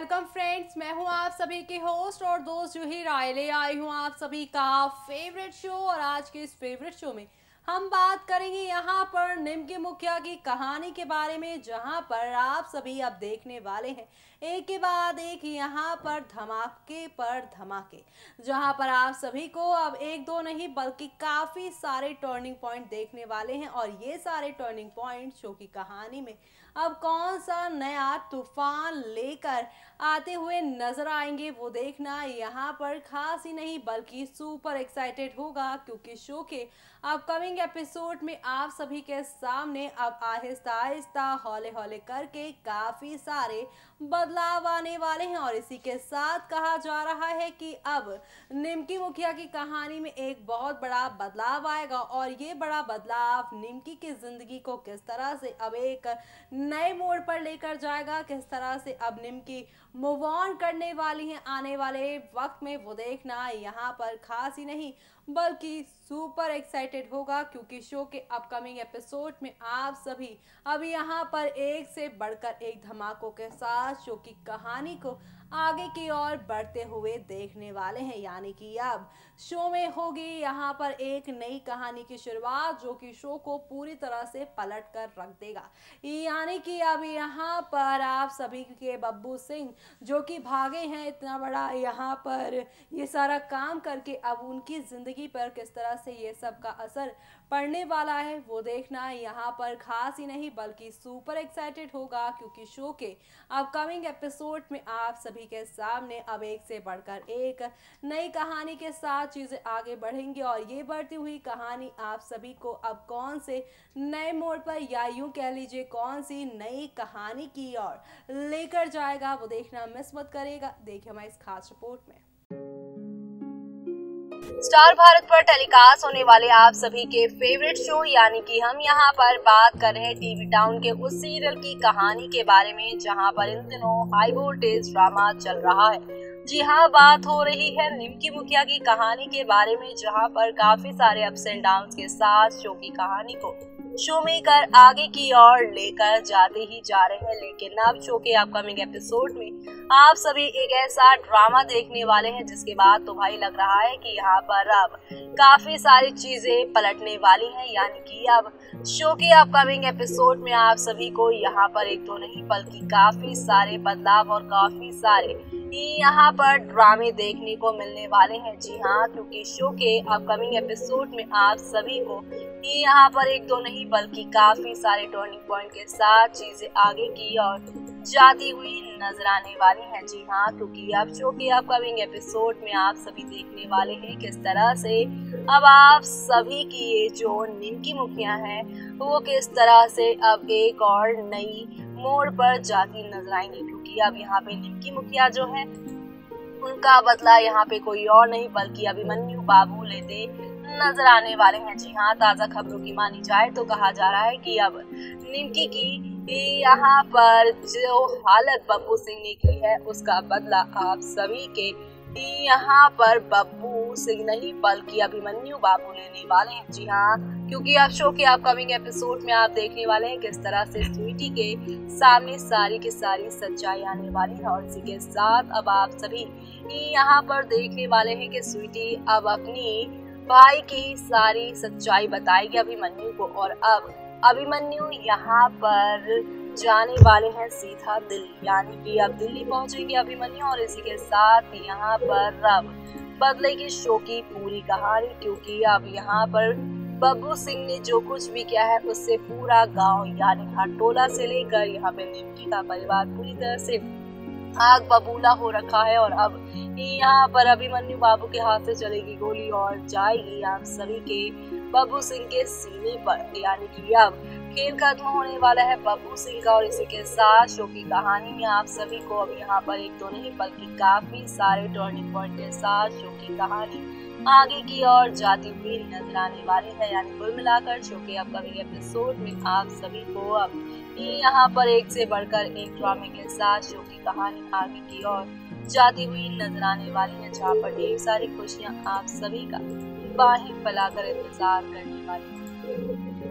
Welcome friends, मैं हूं आप सभी के होस्ट और दोस्त जूही राय ले आई हूं आप सभी का फेवरेट शो। और आज के इस फेवरेट शो में हम बात करेंगे यहाँ पर निमकी मुखिया की कहानी के बारे में, जहाँ पर आप सभी अब देखने वाले हैं एक के बाद एक यहाँ पर धमाके, जहाँ पर आप सभी को अब एक दो नहीं बल्कि काफ़ी सारे टर्निंग पॉइंट देखने वाले हैं। और ये सारे टर्निंग पॉइंट शो की कहानी में अब कौन सा नया तूफान लेकर आते हुए नजर आएंगे, वो देखना यहाँ पर खास ही नहीं बल्कि सुपर एक्साइटेड होगा, क्योंकि शो के अपकमिंग एपिसोड में आप सभी के सामने अब आहिस्ता आहिस्ता हौले हौले करके काफी सारे बदलाव आने वाले हैं। और इसी के साथ कहा जा रहा है कि अब निमकी मुखिया की कहानी में एक बहुत बड़ा बदलाव आएगा, और ये बड़ा बदलाव निमकी की जिंदगी को किस तरह से अब एक नए मोड़ पर लेकर जाएगा, किस तरह से अब निमकी मूव ऑन करने वाली हैं आने वाले वक्त में, वो देखना यहाँ पर खास ही नहीं बल्कि सुपर एक्साइटेड होगा, क्योंकि शो के अपकमिंग एपिसोड में आप सभी अब यहाँ पर एक से बढ़कर एक धमाकों के साथ शो की कहानी को आगे की ओर बढ़ते हुए देखने वाले हैं। यानी कि अब शो में होगी यहाँ पर एक नई कहानी की शुरुआत, जो कि शो को पूरी तरह से पलट कर रख देगा। यानी कि अब यहाँ पर आप सभी के बब्बू सिंह जो कि भागे हैं इतना बड़ा यहाँ पर ये सारा काम करके, अब उनकी जिंदगी पर किस तरह से ये सब का असर पड़ने वाला है, वो देखना यहाँ पर खास ही नहीं बल्कि सुपर एक्साइटेड होगा, क्योंकि शो के अपकमिंग एपिसोड में आप सभी के सामने अब एक से बढ़कर एक नई कहानी के साथ चीजें आगे बढ़ेंगी। और ये बढ़ती हुई कहानी आप सभी को अब कौन से नए मोड़ पर या यूं कह लीजिए कौन सी नई कहानी की ओर लेकर जाएगा, वो देखना मिस मत करेगा। देखिए हमारी इस खास रिपोर्ट में। स्टार भारत पर टेलीकास्ट होने वाले आप सभी के फेवरेट शो यानी कि हम यहाँ पर बात कर रहे हैं टीवी टाउन के उस सीरियल की कहानी के बारे में, जहाँ पर इन दिनों हाई वोल्टेज ड्रामा चल रहा है। जी हाँ, बात हो रही है निमकी मुखिया की कहानी के बारे में, जहाँ पर काफी सारे अप्स एंड डाउन्स के साथ शो की कहानी को शो मेकर आगे की ओर लेकर जाते ही जा रहे हैं। लेकिन अब शो के अपकमिंग एपिसोड में आप सभी एक ऐसा ड्रामा देखने वाले हैं जिसके बाद तो भाई लग रहा है कि यहाँ पर अब काफी सारी चीजें पलटने वाली हैं। यानी कि अब शो के अपकमिंग एपिसोड में आप सभी को यहाँ पर एक तो नहीं बल्कि काफी सारे बदलाव और काफी सारे यहाँ पर ड्रामे देखने को मिलने वाले हैं। जी हाँ, क्योंकि शो के अपकमिंग एपिसोड में आप सभी को यहाँ पर एक दो नहीं बल्कि काफी सारे टर्निंग पॉइंट के साथ चीजें आगे की और जाती हुई नजर आने वाली हैं। जी हाँ, क्योंकि अब शो के अपकमिंग एपिसोड में आप सभी देखने वाले हैं किस तरह से अब आप सभी की ये जो निमकी मुखिया है वो किस तरह से अब एक और नई मोड़ पर जाती नजर आएंगी। क्योंकि अब यहाँ पे निमकी मुखिया जो है उनका बदला यहाँ पे कोई और नहीं बल्कि अभिमन्यु बाबू लेते नजर आने वाले हैं। जी हाँ, ताजा खबरों की मानी जाए तो कहा जा रहा है कि अब निमकी की यहाँ पर जो हालत बब्बू सिंह ने की है उसका बदला आप सभी के यहाँ पर बब्बू सिंह नहीं बल्कि अभिमन्यु बाबू लेने वाले हैं। जी हाँ, क्योंकि अब शो के अपकमिंग एपिसोड में आप देखने वाले हैं किस तरह से स्वीटी के सामने सारी की सारी सच्चाई आने वाली है। और इसी के साथ अब आप सभी यहाँ पर देखने वाले हैं कि स्वीटी अब अपनी भाई की सारी सच्चाई बताएगी अभिमन्यु को। और अब अभिमन्यु यहाँ पर जाने वाले हैं सीधा दिल्ली, यानी कि अब दिल्ली पहुंचेंगे अभिमन्यु। और इसी के साथ यहाँ पर अब बदलेगी शो की पूरी कहानी, क्योंकि अब यहाँ पर बब्बू सिंह ने जो कुछ भी किया है उससे पूरा गांव यानी खटोला से लेकर यहाँ पे निमकी का परिवार पूरी तरह से आग बबूला हो रखा है। और अब यहाँ पर अभिमन्यु बाबू के हाथ से चलेगी गोली और जाएगी आप सभी के बब्बू सिंह के सीने पर। यानी कि अब खेल खत्म होने वाला है बब्बू सिंह का। और इसी के साथ शो की कहानी में आप सभी को अब यहाँ पर एक तो नहीं बल्कि काफी सारे टर्निंग पॉइंट के साथ शो की कहानी आगे की ओर जाती हुई नजर आने वाली है। यानी कुल मिलाकर शो के अपकमिंग एपिसोड में आप सभी को अब यहाँ पर एक से बढ़कर एक ड्रामे के साथ शो की कहानी आगे की ओर जाती हुई नजर आने वाली है, जहाँ पर ढेर सारी खुशियाँ आप सभी का बाहें फैलाकर इंतजार करने वाली है।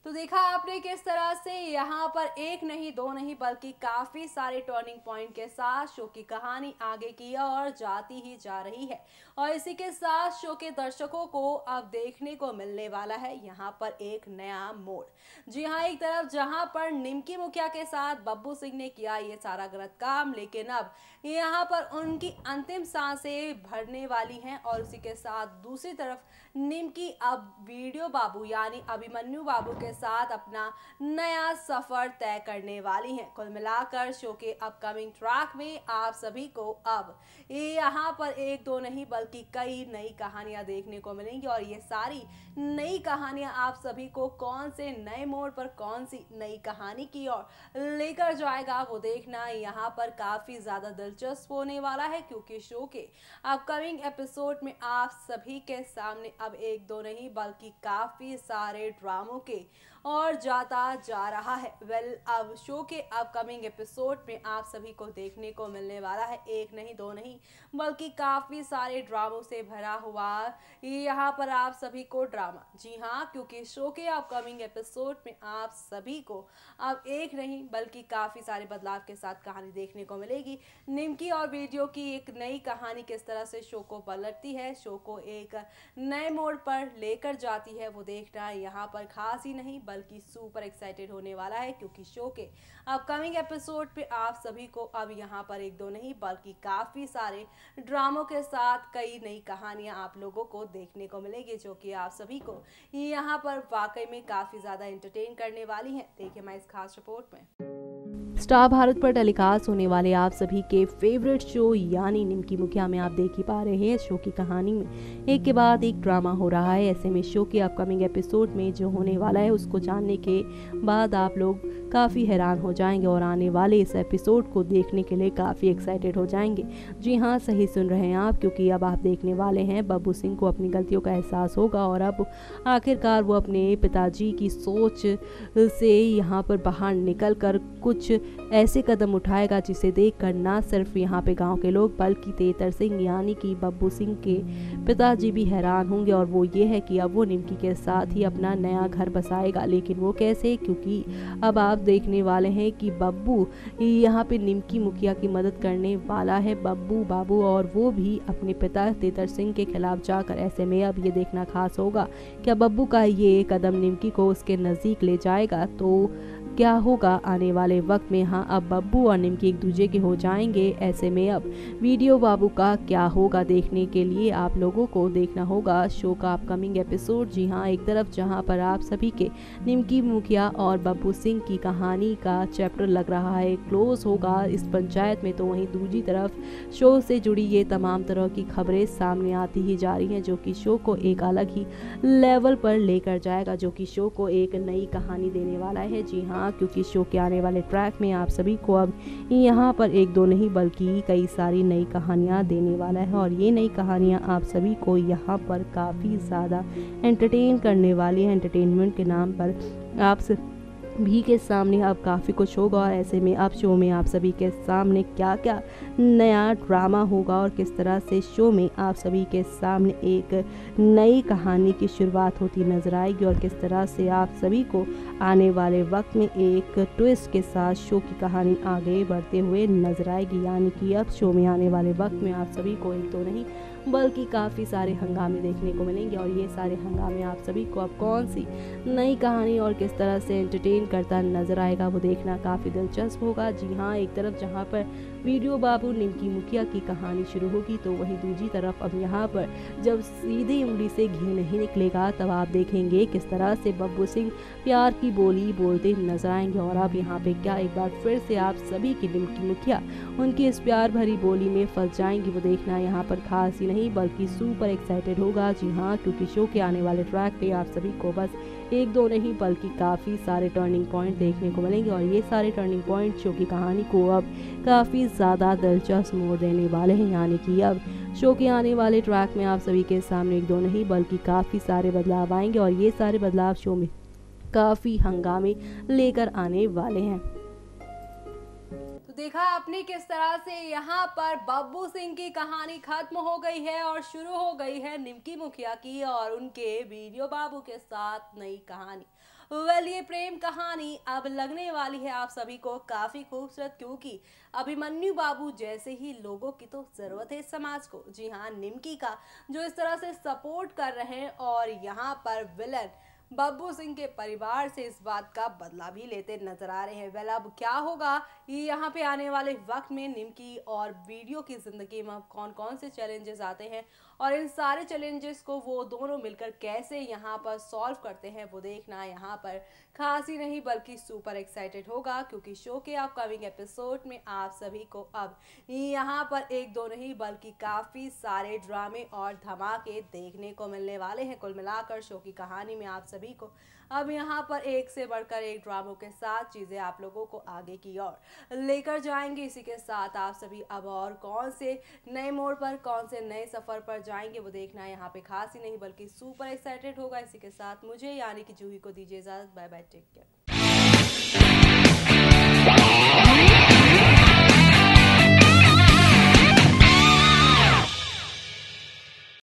तो तो देखा आपने किस तरह से यहाँ पर एक नहीं दो नहीं बल्कि काफी सारे टर्निंग पॉइंट के साथ शो की कहानी आगे की ओर जाती ही जा रही है। और इसी के साथ शो के दर्शकों को अब देखने को मिलने वाला है यहाँ पर एक नया मोड़। जी हाँ, एक तरफ जहाँ पर निमकी मुखिया के साथ बब्बू सिंह ने किया ये सारा गलत काम, लेकिन अब यहाँ पर उनकी अंतिम सांसें भरने वाली हैं। और उसी के साथ दूसरी तरफ निमकी अब वीडियो बाबू यानी अभिमन्यु बाबू के साथ अपना नया सफर तय करने वाली हैं। कुल मिलाकर शो के अपकमिंग ट्रैक में आप सभी को अब यहाँ पर एक दो नहीं बल्कि कई नई कहानियां देखने को मिलेंगी। और ये सारी नई कहानियां आप सभी को कौन से नए मोड़ पर कौन सी नई कहानी की ओर लेकर जाएगा वो देखना यहाँ पर काफी ज्यादा दिलचस्प होने वाला है, क्योंकि शो के अपकमिंग एपिसोड में आप सभी के सामने अब एक दो नहीं बल्कि काफी सारे ड्रामों के और जाता जा रहा है। अब शो के अपकमिंग एपिसोड में आप सभी को देखने को मिलने वाला है एक नहीं दो नहीं बल्कि काफी सारे ड्रामों से भरा हुआ यहाँ पर आप सभी को ड्रामा। जी हाँ, क्योंकि शो के अपकमिंग एपिसोड में आप सभी को अब एक नहीं बल्कि काफी सारे बदलाव के साथ कहानी देखने को मिलेगी। निमकी और वीडियो की एक नई कहानी किस तरह से शो को पलटती है, शो को एक नए मोड़ पर लेकर जाती है, वो देखना यहाँ पर खास ही नहीं बल्कि सुपर एक्साइटेड होने वाला है। क्योंकि शो के अपकमिंग एपिसोड पे आप सभी को अब यहाँ पर एक दो नहीं बल्कि काफी सारे ड्रामों के साथ कई नई कहानियां आप लोगों को देखने को मिलेगी, जो कि आप सभी को यहाँ पर वाकई में काफी ज्यादा एंटरटेन करने वाली हैं। देखिए हमारी इस खास रिपोर्ट में। स्टार भारत पर टेलीकास्ट होने वाले आप सभी के फेवरेट शो यानी निमकी मुखिया में आप देख ही पा रहे हैं शो की कहानी में एक के बाद एक ड्रामा हो रहा है। ऐसे में शो के अपकमिंग एपिसोड में जो होने वाला है उसको जानने के बाद आप लोग काफ़ी हैरान हो जाएंगे और आने वाले इस एपिसोड को देखने के लिए काफ़ी एक्साइटेड हो जाएंगे। जी हाँ, सही सुन रहे हैं आप, क्योंकि अब आप देखने वाले हैं बब्बू सिंह को अपनी गलतियों का एहसास होगा और अब आखिरकार वो अपने पिताजी की सोच से यहाँ पर बाहर निकल कर कुछ ऐसे कदम उठाएगा जिसे देखकर ना सिर्फ यहाँ पे गांव के लोग बल्कि तेतर सिंह यानी कि बब्बू सिंह के पिताजी भी हैरान होंगे। और वो ये है कि अब वो निमकी के साथ ही अपना नया घर बसाएगा, लेकिन वो कैसे, क्योंकि अब आप देखने वाले हैं कि बब्बू यहाँ पे निमकी मुखिया की मदद करने वाला है, बब्बू बाबू, और वो भी अपने पिता तेतर सिंह के खिलाफ जाकर। ऐसे में अब ये देखना खास होगा क्या बब्बू का ये कदम निमकी को उसके नज़दीक ले जाएगा, तो क्या होगा आने वाले वक्त में। हाँ, अब बब्बू और निमकी एक दूसरे के हो जाएंगे। ऐसे में अब वीडियो बाबू का क्या होगा देखने के लिए आप लोगों को देखना होगा शो का अपकमिंग एपिसोड। जी हाँ, एक तरफ जहां पर आप सभी के निमकी मुखिया और बब्बू सिंह की कहानी का चैप्टर लग रहा है क्लोज होगा इस पंचायत में, तो वहीं दूसरी तरफ शो से जुड़ी ये तमाम तरह की खबरें सामने आती ही जा रही हैं, जो कि शो को एक अलग ही लेवल पर लेकर जाएगा, जो कि शो को एक नई कहानी देने वाला है। जी हाँ, क्योंकि शो के आने वाले ट्रैक में आप सभी को अब यहाँ पर एक दो नहीं बल्कि कई सारी नई कहानियाँ देने वाला है। और ये नई कहानियाँ आप सभी को यहाँ पर काफ़ी ज़्यादा एंटरटेन करने वाली है। एंटरटेनमेंट के नाम पर आप भी के सामने अब काफ़ी कुछ होगा। और ऐसे में अब शो में आप सभी के सामने क्या क्या नया ड्रामा होगा और किस तरह से शो में आप सभी के सामने एक नई कहानी की शुरुआत होती नजर आएगी और किस तरह से आप सभी को आने वाले वक्त में एक ट्विस्ट के साथ शो की कहानी आगे बढ़ते हुए नजर आएगी। यानी कि अब शो में आने वाले वक्त में आप सभी को एक तो नहीं बल्कि काफ़ी सारे हंगामे देखने को मिलेंगे। और ये सारे हंगामे आप सभी को अब कौन सी नई कहानी और किस तरह से एंटरटेन करता नजर आएगा वो देखना काफ़ी दिलचस्प होगा। जी हाँ, एक तरफ जहाँ पर वीडियो बाबू निमकी मुखिया की कहानी शुरू होगी, तो वहीं दूसरी तरफ अब यहाँ पर जब सीधी उंगली से घी नहीं निकलेगा तब आप देखेंगे किस तरह से बब्बू सिंह प्यार की बोली बोलते नजर आएंगे। और अब यहाँ पे क्या एक बार फिर से आप सभी की निमकी मुखिया उनकी इस प्यार भरी बोली में फंस जाएंगी, वो देखना यहाँ पर खास ही नहीं बल्कि सुपर एक्साइटेड होगा। जी हाँ, क्योंकि शो के आने वाले ट्रैक पे आप सभी को बस एक दो नहीं बल्कि काफ़ी सारे टर्निंग पॉइंट देखने को मिलेंगे। और ये सारे टर्निंग पॉइंट शो की कहानी को अब काफ़ी ज़्यादा दिलचस्प मोड़ देने वाले हैं। यानी कि अब शो के आने वाले ट्रैक में आप सभी के सामने एक दो नहीं बल्कि काफ़ी सारे बदलाव आएंगे और ये सारे बदलाव शो में काफ़ी हंगामे लेकर आने वाले हैं। तो देखा आपने किस तरह से यहाँ पर बब्बू सिंह की कहानी खत्म हो गई है और शुरू हो गई है निमकी मुखिया की और उनके वीडियो बाबू के साथ नई कहानी। वेल ये प्रेम कहानी अब लगने वाली है आप सभी को काफी खूबसूरत, क्योंकि अभिमन्यु बाबू जैसे ही लोगों की तो जरूरत है इस समाज को। जी हाँ, निमकी का जो इस तरह से सपोर्ट कर रहे हैं और यहाँ पर विलन बब्बू सिंह के परिवार से इस बात का बदला भी लेते नजर आ रहे हैं। वेल अब क्या होगा ये यहाँ पे आने वाले वक्त में निमकी और वीडियो की जिंदगी में कौन कौन से चैलेंजेस आते हैं और इन सारे चैलेंजेस को वो दोनों मिलकर कैसे यहाँ पर सॉल्व करते हैं, वो देखना यहाँ पर खास ही नहीं बल्कि सुपर एक्साइटेड होगा, क्योंकि शो के अपकमिंग एपिसोड में आप सभी को अब यहाँ पर एक दो नहीं बल्कि काफी सारे ड्रामे और धमाके देखने को मिलने वाले हैं। कुल मिलाकर शो की कहानी में आप सभी को अब यहाँ पर एक से बढ़कर एक ड्रामों के साथ चीजें आप लोगों को आगे की ओर लेकर जाएंगे। इसी के साथ आप सभी अब और कौन से नए मोड़ पर, कौन से नए सफर पर जाएंगे, वो देखना यहाँ पे खास ही नहीं बल्कि सुपर एक्साइटेड होगा। इसी के साथ मुझे यानी कि जूही को दीजिए इजाजत। Bye bye, take care.